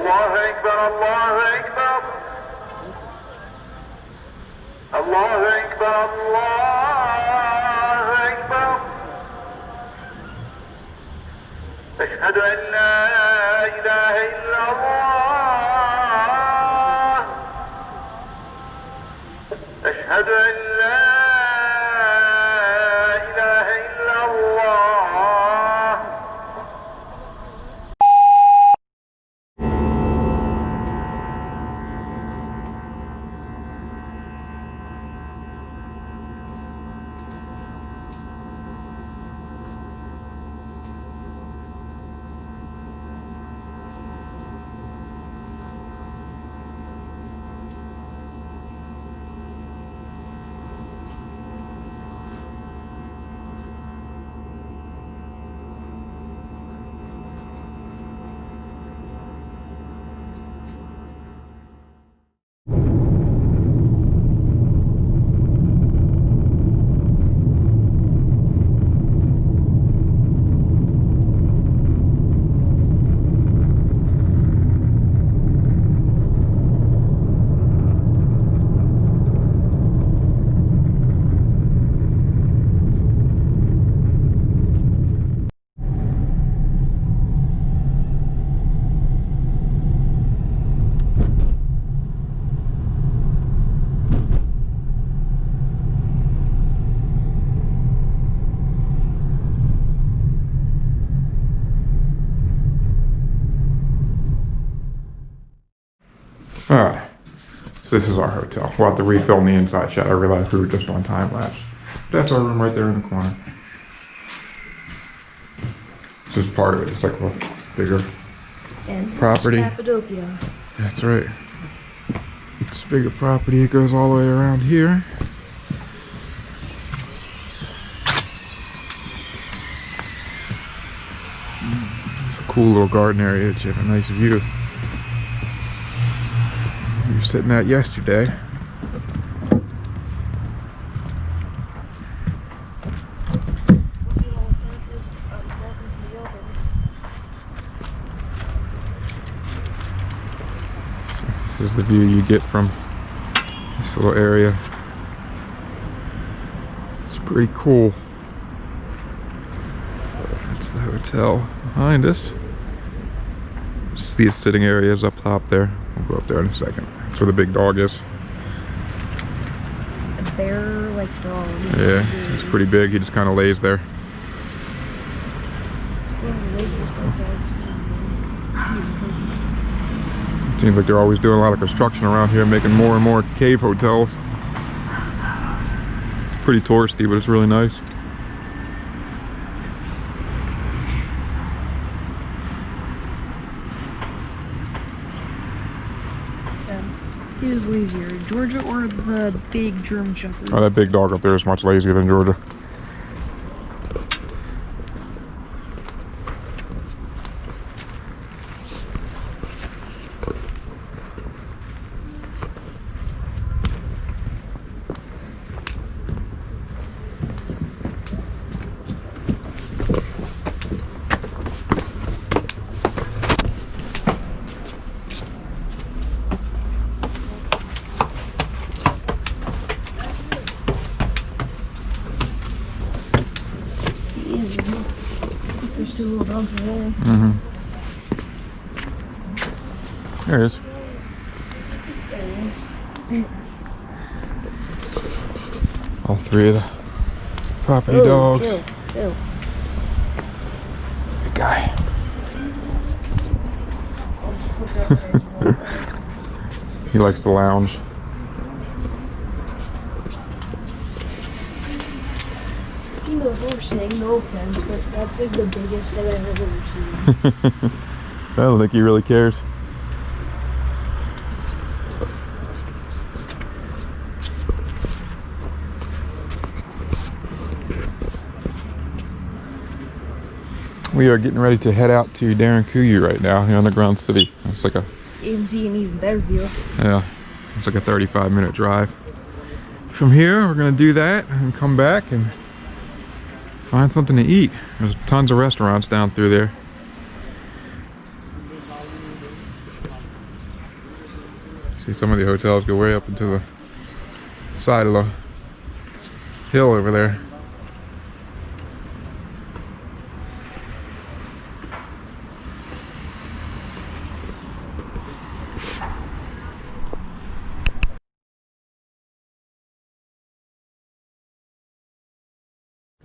الله أكبر الله أكبر الله أكبر الله أكبر أشهد أن لا إله إلا الله أشهد أن لا إله إلا الله. Alright, so this is our hotel. We'll have to refill in the inside shed. I realized we were just on time lapse. That's our room right there in the corner. It's just part of it. It's like a bigger property. Cappadocia. That's right. It's a bigger property. It goes all the way around here. It's a cool little garden area. You have a nice view. We were sitting at yesterday. So this is the view you get from this little area. It's pretty cool. That's the hotel behind us. See its sitting areas up top there. We'll go up there in a second. That's where the big dog is. A bear-like dog. Yeah, he's pretty big. He just kind of lays there. It seems like they're always doing a lot of construction around here, making more and more cave hotels. It's pretty touristy, but it's really nice. He was lazier, Georgia or the big German Shepherd? Oh, that big dog up there is much lazier than Georgia. There's two little dogs over there. There he is. There he is. All three of the property dogs. Ew. Good guy. He likes to lounge. You know, horse thing, no offense, but that's like the biggest thing I've ever seen. I don't think he really cares. We are getting ready to head out to Kuyu right now here in the Ground City. It's like a... You can see an even better view. Yeah, it's like a 35-minute drive. From here, we're gonna do that and come back and find something to eat. There's tons of restaurants down through there. See, some of the hotels go way up into the side of the hill over there.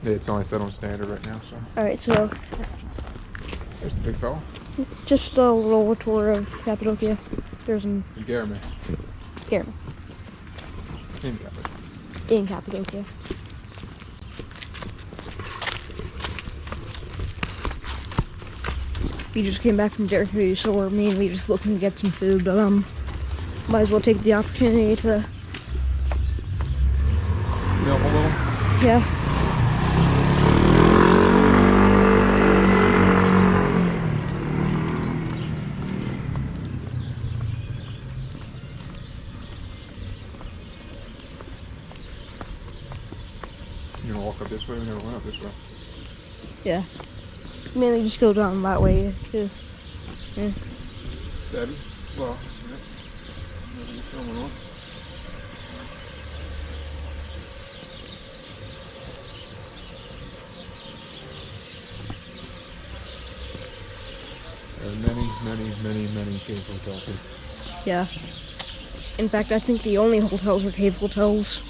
Yeah, it's only set on standard right now, so. Alright, so There's the big fella. just a little tour of Cappadocia. There's some And Goreme. Goreme In Cappadocia. in Cappadocia. We just came back from Jericho, so we're mainly just looking to get some food, but might as well take the opportunity to, Film a little. yeah. You gonna walk up this way? We never went up this way. Yeah. Mainly just go down that way too. Yeah. Steady. Well, yeah. Maybe you're filming on. There are many cave hotels here. Yeah. In fact, I think the only hotels are cave hotels.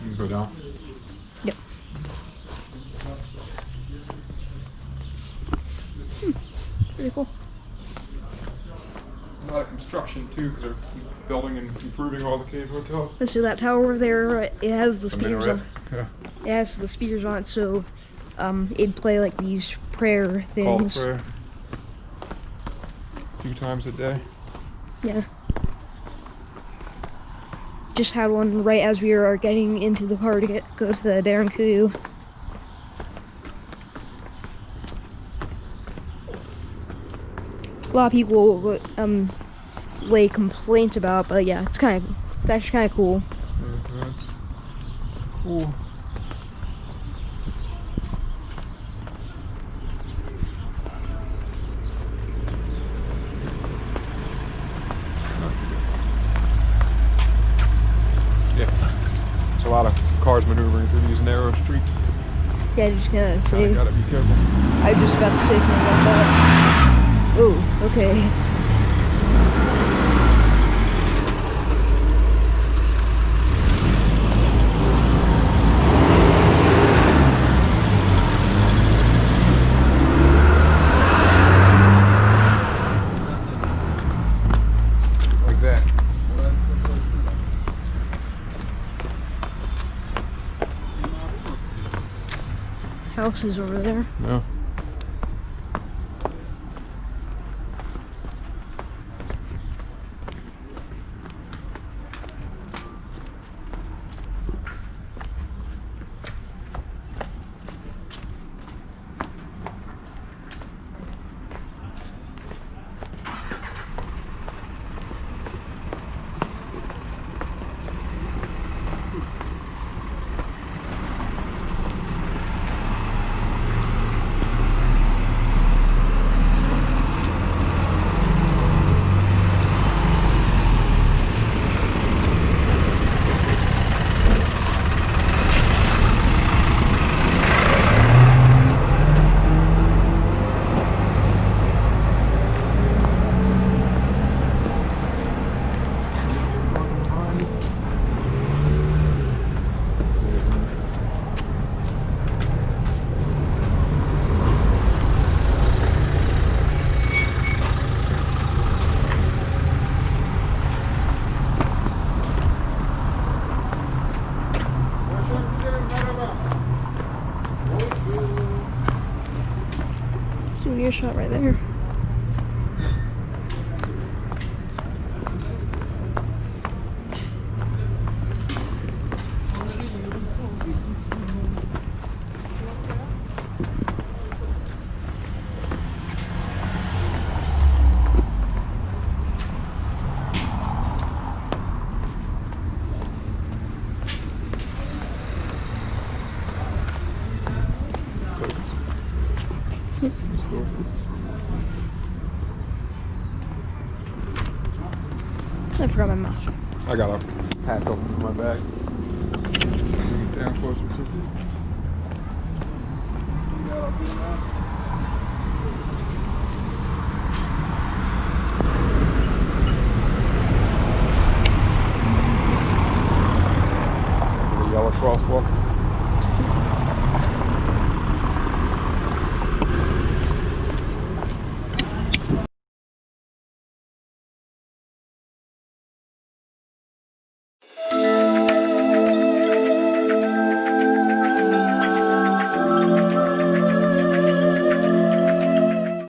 You can go down. Yep. Pretty cool. A lot of construction too, because they're building and improving all the cave hotels. And so that tower over there, it has the speakers minaret. on. Yeah. It has the speakers on it, so it'd play like these prayer Call to things. prayer. A few times a day. Yeah. Just had one right as we were getting into the car to go to the Darren Kuyu. A lot of people lay complaints about, but yeah, it's actually kind of cool. Yeah, that's cool. Yeah, there's a lot of cars maneuvering through these narrow streets. Yeah, just gonna say. Kinda gotta be careful. I was just about to say something about that. Oh, okay. Like that. Houses over there. No. Souvenir shop right there. I forgot my mask. I got a pack open in my bag. Bring it down closer to you. The yellow crosswalk.